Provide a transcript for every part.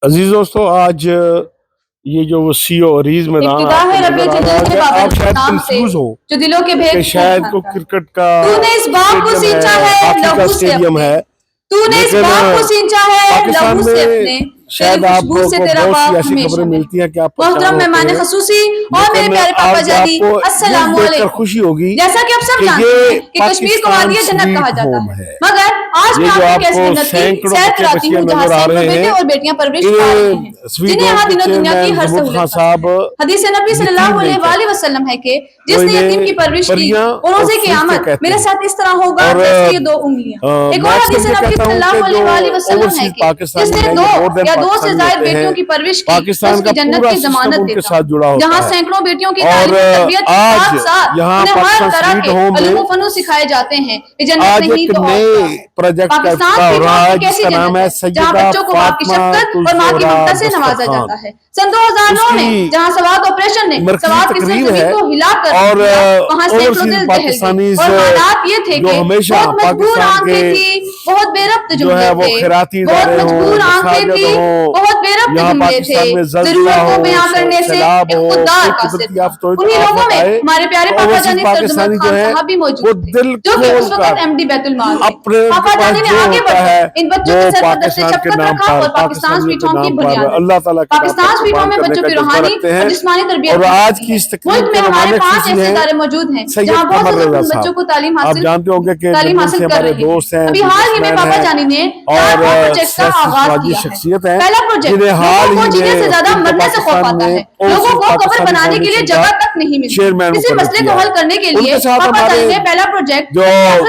عزیز دوستو، آج یہ جو وسیع و عریض میدان آپ شاید کنفیوز ہو کہ شاید کو کرکٹ کا ہاکی کا اسٹیڈیم ہے، لیکن پاکستان میں شاید آپ کو بہت سی ایسی خبریں ملتی ہیں کہ آپ محترم مہمان خصوصی اور میرے پیارے پاپا جانی، السلام علیکم۔ خوشی ہوگی جیسا کہ اب سب جانتے ہیں کہ کشمیر کو وادی جنت کہا جاتا ہے، مگر آج میں آپ کو ایسی جنت کی سیر کراتی ہوں جہاں سینکڑوں بیٹے اور بیٹیاں پرورش پا رہے ہیں، جنہیں یہاں دین و دنیا کی ہر سہولت ہے۔ حدیث نبی صلی اللہ علیہ وآلہ وسلم ہے کہ جس نے یتیم کی پرورش کی اور روز قیامت میرے ساتھ اس طرح ہوگا جیسے یہ 2 انگلیاں۔ ایک اور حدیث نبی صلی اللہ علیہ وآلہ وسلم ہے کہ جس نے 2 یا 2 سے زائد بیٹیوں کی پرورش کی اس کی جنت کی ضمانت دیتا ہوں، جہاں سینکڑوں بیٹیوں کی تعلیم و تربیت کے ساتھ ساتھ انہیں ہر طرح کے علوم و فنون سکھائے جاتے ہیں۔ یہ جنت نہیں تو اور پاکستان کی ایسی جنت ہے جہاں بچوں کو باپ کی شفقت اور ماں کی ممتا سے نوازا جاتا ہے۔ سن 2009 میں جہاں سوات آپریشن نے سوات کی سرزمین کو ہلا کر دیا، وہاں سینکڑوں دل دہل گئے اور حالات یہ تھے کہ بہت مجبور آنکھیں تھی، بہت بے ربط جملے تھے، بہت مجبور آنکھیں تھی، بہت بے ربط جملے تھے، ضرورت کو بیان کرنے سے ایک خوددار قاصد تھا۔ انہی لوگوں میں ہمارے پیارے پاپا جانی ترجمت خان صاحب بھی موجود تھے، جو کہ اس وقت ایم ڈی بیت المال تھے۔ پاپا جانی نے آگے بڑھ کر ان بچوں کے سر پر دست چپت رکھا اور پاکستان سویٹ ہوم کی بنیاد رکھی۔ پاکستان سویٹ ہوم میں بچوں کی روحانی اور جسمانی تربیت کی جاتی ہے۔ ملک میں ہمارے 5 ایسے ادارے موجود ہیں جہاں بہت سے ضرورت بچوں کو تعلیم حاصل کر رہے ہیں۔ ابھی حال ہی میں پاپا جانی نے 4 پروجیکٹ کا آغاز کیا ہے۔ پہلا پروجیکٹ لوگوں کو جینے سے زیادہ مرنے سے خوف آتا ہے، لوگوں کو قبر بنانے کے لیے جگہ تک نہیں ملتی۔ اسی مسئلے کو حل کرنے کے لیے پاپا جانی نے پہلا پروجیکٹ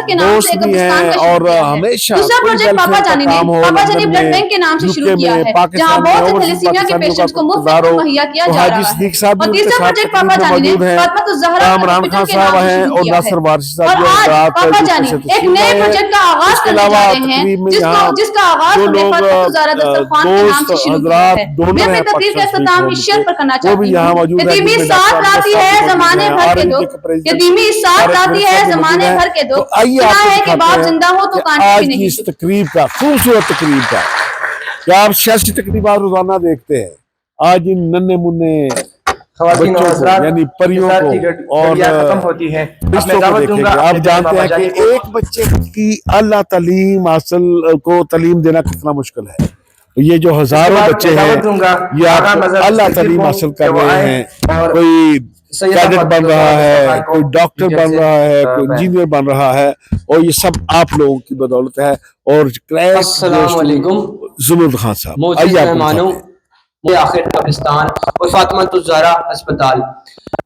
کے نام سے قبرستان کا شروع کیا ہے۔ دوسرا پروجیکٹ پاپا جانی نے پاپا جانی بلڈ بینک کے نام سے شروع کیا ہے، جہاں بہت سے تھیلیسیمیا کے پیشنٹس کو مفت مہیا کیا جا رہا ہے۔ اور تیسرا پروجیکٹ پاپا جانی نے فاطمۃ الزہرا ہاسپٹل کے نام سے شروع کیا ہے۔ اور آج پاپا جانی ایک نئے پروجیکٹ کا آغاز کرنے جا رہے ہیں جس کا آغاز ہم نے فاطمۃ الزہرا دسترخوان کے نام سے شروع کیا ہے۔ میں اپنی تقریر کا اختتام اس شعر پر کرنا چاہتی ہوں۔ یتیمی ساتھ لاتی ہے زمانے بھر کے دکھ، یتیمی ساتھ لاتی ہے زمانے بھر کے دکھ، سنا ہے کہ باپ زندہ ہو تو کانٹے بھی نہیں۔ اس تقریب کا خوبصورت تقریب کا کیا آپ سیاسی تقریبات روزانہ دیکھتے ہیں، آج ان ننھے منھے خواتین و حضرات یعنی پریوں کو اور ختم ہوتی ہے۔ آپ جانتے ہیں کہ ایک بچے کی اعلیٰ تعلیم حاصل کو تعلیم دینا کتنا مشکل ہے۔ یہ جو ہزاروں بچے ہیں یہ اعلیٰ تعلیم حاصل کر رہے ہیں، کوئی کیڈٹ بن رہا ہے، کوئی ڈاکٹر بن رہا ہے، کوئی انجینئر بن رہا ہے، اور یہ سب آپ لوگوں کی بدولت ہے۔ اور السلام علیکم زمرد خان صاحب، موجود مہمانوں، آخر قبرستان اور فاطمۃ الزہرا اسپتال۔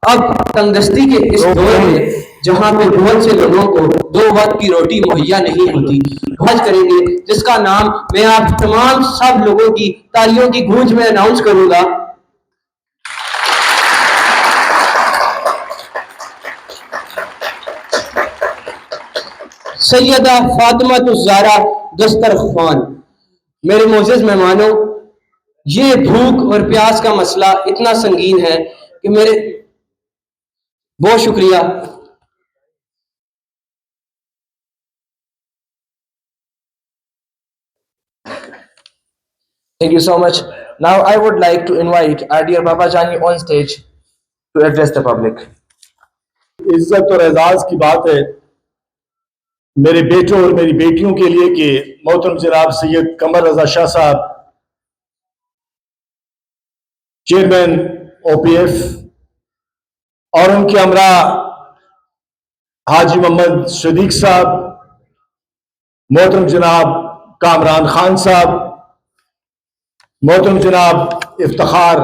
اب تنگدستی کے اس دور میں جہاں پہ بہت سے لوگوں کو 2 وقت کی روٹی مہیا نہیں ہوتی، حج کریں گے جس کا نام میں آپ تمام سب لوگوں کی تالیوں کی گونج میں اناؤنس کروں گا۔ سیدہ فاطمۃ الزہرا دسترخوان۔ میرے معزز مہمانوں، یہ بھوک اور پیاس کا مسئلہ اتنا سنگین ہے کہ میرے بہت شکریہ۔ Thank you so much. Now I would like to invite our dear Baba Jani on stage to address the public. عزت اور اعزاز کی بات ہے میرے بیٹوں اور میری بیٹیوں کے لیے کہ محترم جناب سید قمر رضا شاہ صاحب، چیئرمین او پی ایف، اور ان کے ہمراہ حاجی محمد صدیق صاحب، محترم جناب کامران خان صاحب، محترم جناب افتخار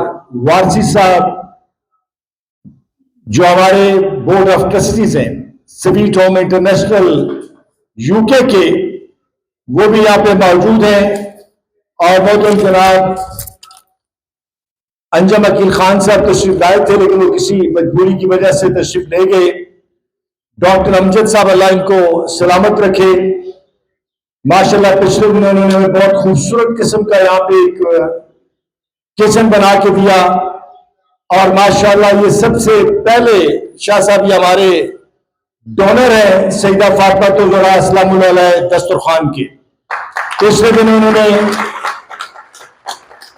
وارثی صاحب، جو ہمارے بورڈ آف ٹرسٹیز ہیں سویٹ ہوم انٹرنیشنل یو کے کے، وہ بھی یہاں پہ موجود ہیں، اور محترم جناب انجم عقیل خان صاحب تشریف لائے تھے لیکن وہ کسی مجبوری کی وجہ سے تشریف لے گئے۔ ڈاکٹر امجد صاحب اللہ ان کو سلامت رکھے۔ ماشاءاللہ پچھلے دنوں انہوں نے بہت خوبصورت قسم کا یہاں پہ ایک کچن بنا کے دیا، اور ماشاءاللہ یہ سب سے پہلے شاہ صاحب یہ ہمارے ڈونر ہیں سیدہ فاطمۃ الزہرا السلام علیہ دسترخوان کے۔ پچھلے دن انہوں نے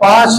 5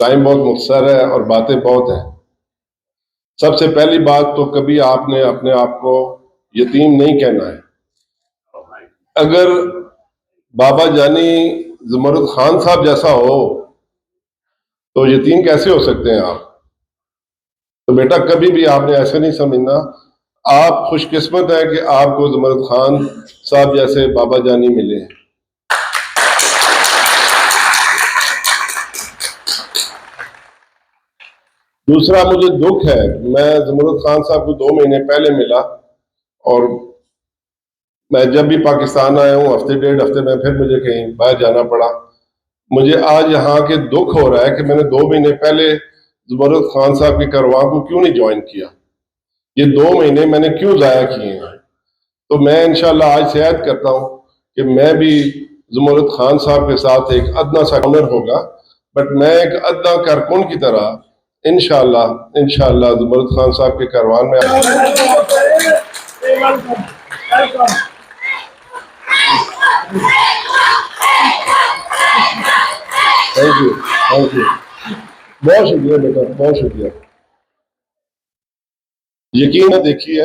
ٹائم بہت مختصر ہے اور باتیں بہت ہیں. سب سے پہلی بات تو کبھی آپ نے اپنے آپ کو یتیم نہیں کہنا ہے. اگر بابا جانی زمرد خان صاحب جیسا ہو تو یتیم کیسے ہو سکتے ہیں آپ؟ تو بیٹا کبھی بھی آپ نے ایسے نہیں سمجھنا. آپ خوش قسمت ہیں کہ آپ کو زمرد خان صاحب جیسے بابا جانی ملے ہیں. دوسرا مجھے دکھ ہے، میں زمرد خان صاحب کو 2 مہینے پہلے ملا اور میں جب بھی پاکستان آیا ہوں ہفتے 1.5 ہفتے میں پھر مجھے کہیں باہر جانا پڑا. مجھے آج یہاں کے دکھ ہو رہا ہے کہ میں نے 2 مہینے پہلے زمرد خان صاحب کے کارواں کو کیوں نہیں جوائن کیا. یہ 2 مہینے میں نے کیوں ضائع کیے ہیں؟ تو میں انشاءاللہ آج سے عہد کرتا ہوں کہ میں بھی زمرد خان صاحب کے ساتھ ایک ادنا سا ہنر ہوگا، بٹ میں ایک ادنا کارکن کی طرح انشاءاللہ زمرد خان صاحب کے کاروان میں تھینک یو بہت شکریہ بیٹا، بہت شکریہ. یقین ہے، دیکھیے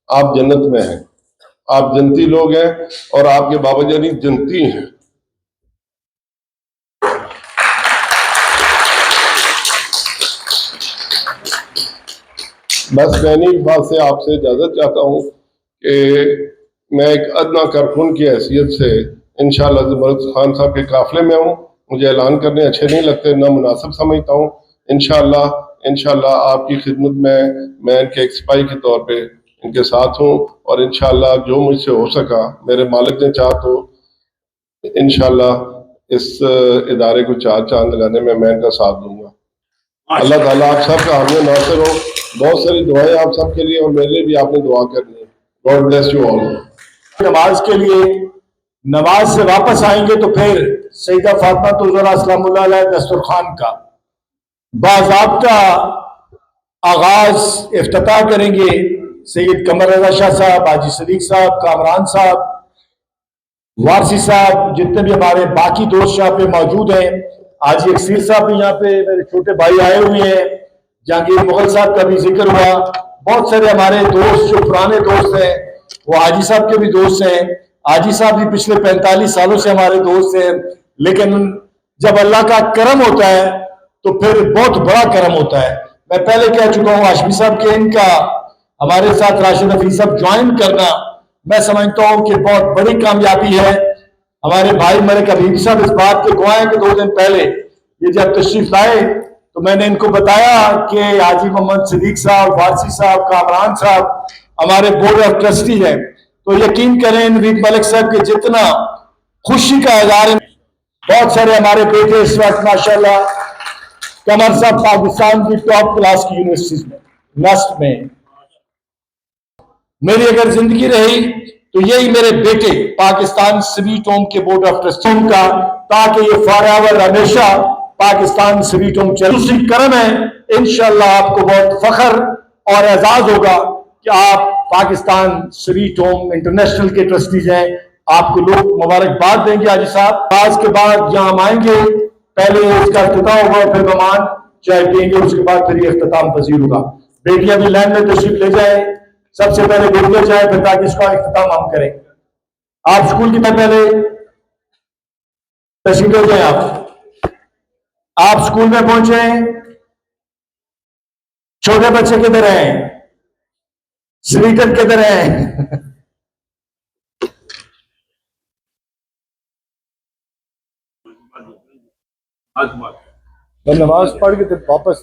آپ جنت میں ہیں، آپ جنتی لوگ ہیں اور آپ کے بابا جانی جنتی ہیں. بس میں نہیں بات سے آپ سے اجازت چاہتا ہوں کہ میں ایک ادنا کارکن کی حیثیت سے انشاءاللہ زمرد خان صاحب کے قافلے میں ہوں. مجھے اعلان کرنے اچھے نہیں لگتے، نہ مناسب سمجھتا ہوں. انشاءاللہ آپ کی خدمت میں ان کے ایک سپاہی کے طور پہ ان کے ساتھ ہوں، اور انشاءاللہ جو مجھ سے ہو سکا، میرے مالک نے چاہ تو انشاءاللہ اس ادارے کو 4 چاند لگانے میں ان کا ساتھ دوں گا. اللہ تعالیٰ آپ سب کا حامی ناصر ہو. بہت ساری دعائیں آپ سب کے لیے اور میرے لیے بھی آپ نے دعا کرنی ہے. God bless you all. نماز کے لیے نماز سے واپس آئیں گے تو پھر سیدہ فاطمہ الزہرا سلام اللہ علیہ دسترخوان کا باضابطہ آغاز افتتاح کریں گے. سید قمر رضا شاہ صاحب، حاجی صدیق صاحب، کامران صاحب، وارسی صاحب، جتنے بھی ہمارے باقی دوست یہاں پہ موجود ہیں. حاجی اکثیر صاحب بھی یہاں پہ، میرے چھوٹے بھائی آئے ہوئے ہیں. جہانگیر مغل صاحب کا بھی ذکر ہوا. بہت سارے ہمارے دوست جو پرانے دوست ہیں وہ حاجی صاحب کے بھی دوست ہیں. حاجی صاحب بھی پچھلے 45 سالوں سے ہمارے دوست ہیں. لیکن جب اللہ کا کرم ہوتا ہے تو پھر بہت بڑا کرم ہوتا ہے. میں پہلے کہہ چکا ہوں ہاشمی صاحب کے ان کا ہمارے ساتھ راشد حفیظ صاحب جوائن کرنا میں سمجھتا ہوں کہ بہت بڑی کامیابی ہے. ہمارے بھائی ملک حبیب صاحب اس بات کے گواہ ہیں کہ 2 دن پہلے یہ جب تشریف لائے تو میں نے ان کو بتایا کہ حاجی محمد صدیق صاحب، وارسی صاحب، کامران صاحب ہمارے بورڈ آف ٹرسٹی ہیں. تو یقین کریں نوید ملک صاحب کے جتنا خوشی کا اظہار ہے. بہت سارے ہمارے بیٹے اس وقت ماشاءاللہ قمر صاحب پاکستان کی ٹاپ کلاس کی یونیورسٹیز میں نسٹ میں. میری اگر زندگی رہی تو یہی میرے بیٹے پاکستان سویٹ ہوم کے بورڈ آف ٹرسٹی کا، تاکہ یہ فار ایور ہمیشہ پاکستان سویٹ ہوم چلے. دوسری کرم ہے انشاءاللہ آپ کو بہت فخر اور اعزاز ہوگا کہ آپ پاکستان سویٹ ہوم انٹرنیشنل کے ٹرسٹیز ہیں. آپ کو لوگ مبارکباد دیں گے. حاجی صاحب آج کے بعد یہاں ہم آئیں گے، پہلے اس کا افتتاح ہوگا، پھر مہمان چائے پئیں گے، اس کے بعد پھر یہ اختتام پذیر ہوگا. بیٹیاں بھی لائن میں تشریف لے جائیں. سب سے پہلے بیٹیاں جائیں، پھر تاکہ اس کا اختتام ہم کریں. آپ اسکول کی میں پہلے تشریف لے جائیں. آپ اسکول میں پہنچے. چھوٹے بچے کدھر ہیں؟ سویٹر کدھر ہیں؟ نماز پڑھ کے پھر واپس